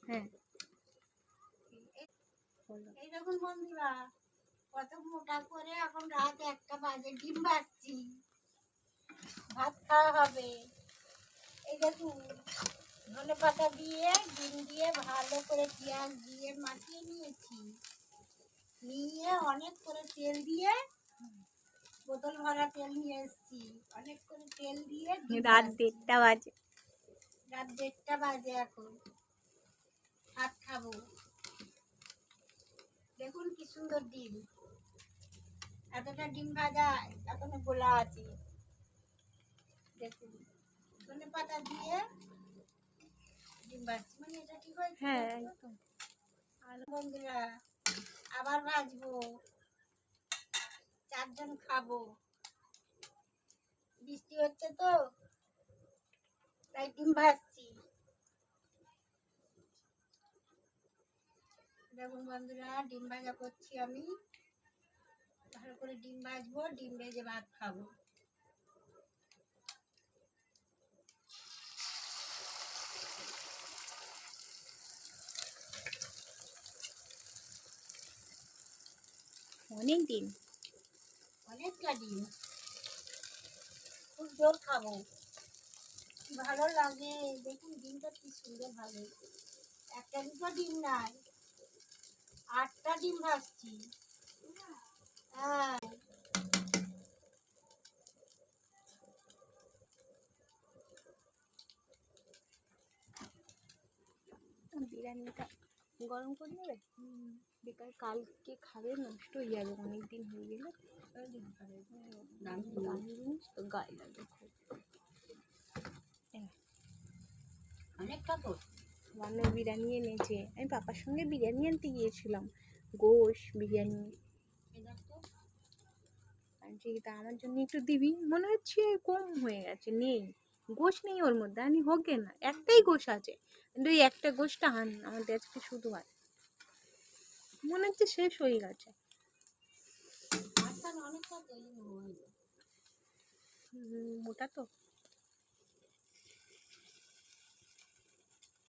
হ্যাঁ এই দেখুন বন্ধুরা, কত মোটা করে এখন রাত 1টা বাজে ডিম ভাজছি, ভাত খাওয়া হবে। এই দেখুন ধনেপাতা দিয়ে ডিম দিয়ে ভালো করে পেঁয়াজ দিয়ে মাখিয়ে নিয়েছি, নিয়ে অনেক করে তেল দিয়ে, বোতল ভরা তেল নিয়ে এসেছি, অনেক করে তেল দিয়ে রাত 1:30 বাজে। রাত 1:30 বাজে এখন ভাত খাবো। দেখুন কি সুন্দর ডিম, এতটা ডিম ভাজা এখনো গোলা আছে। দেখুন ধনেপাতা দিয়ে ডিম ভাজছি, মানে এটা ঠিক হয়েছে। হ্যাঁ একদম। আর বন্ধুরা আবার ভাজবো, 4 জন খাবো। বৃষ্টি হচ্ছে তো তাই ডিম ভাজছি। দেখুন বন্ধুরা ডিম ভাজা করছি আমি, ভালো করে ডিম ভাজবো, ডিম ভেজে ভাত খাবো। অনেক দিন, অনেকটা ডিম, খুব জোর খাবো, কি ভালো লাগে। দেখুন ডিমটা কি সুন্দর ভালো, একটা দুটো ডিম নাই, 8টা ডিম ভাজছি। হ্যাঁ বিরিয়ানিটা গরম করে নেবে, বেকার কালকে খাবে, নষ্ট হয়ে যাবে, অনেক দিন হয়ে গেলে। দামি জিনিস তো গায়ে লাগে খুব। অনেকটা তো রান্না বিরিয়ানি এনেছে, আমি পাপার সঙ্গে বিরিয়ানি আনতে গিয়েছিলাম, গোশ বিরিয়ানি আনছি। তা আমার জন্য একটু দিবি, মনে হচ্ছে কম হয়ে গেছে, নেই গোশ নেই ওর মধ্যে। আমি হোক না, একটাই গোশ আছে, কিন্তু ওই একটা গোশটা আন, আমাদের আজকে শুধু আর মনে হচ্ছে শেষ হয়ে গেছে। অনেকটা তো মোটা তো।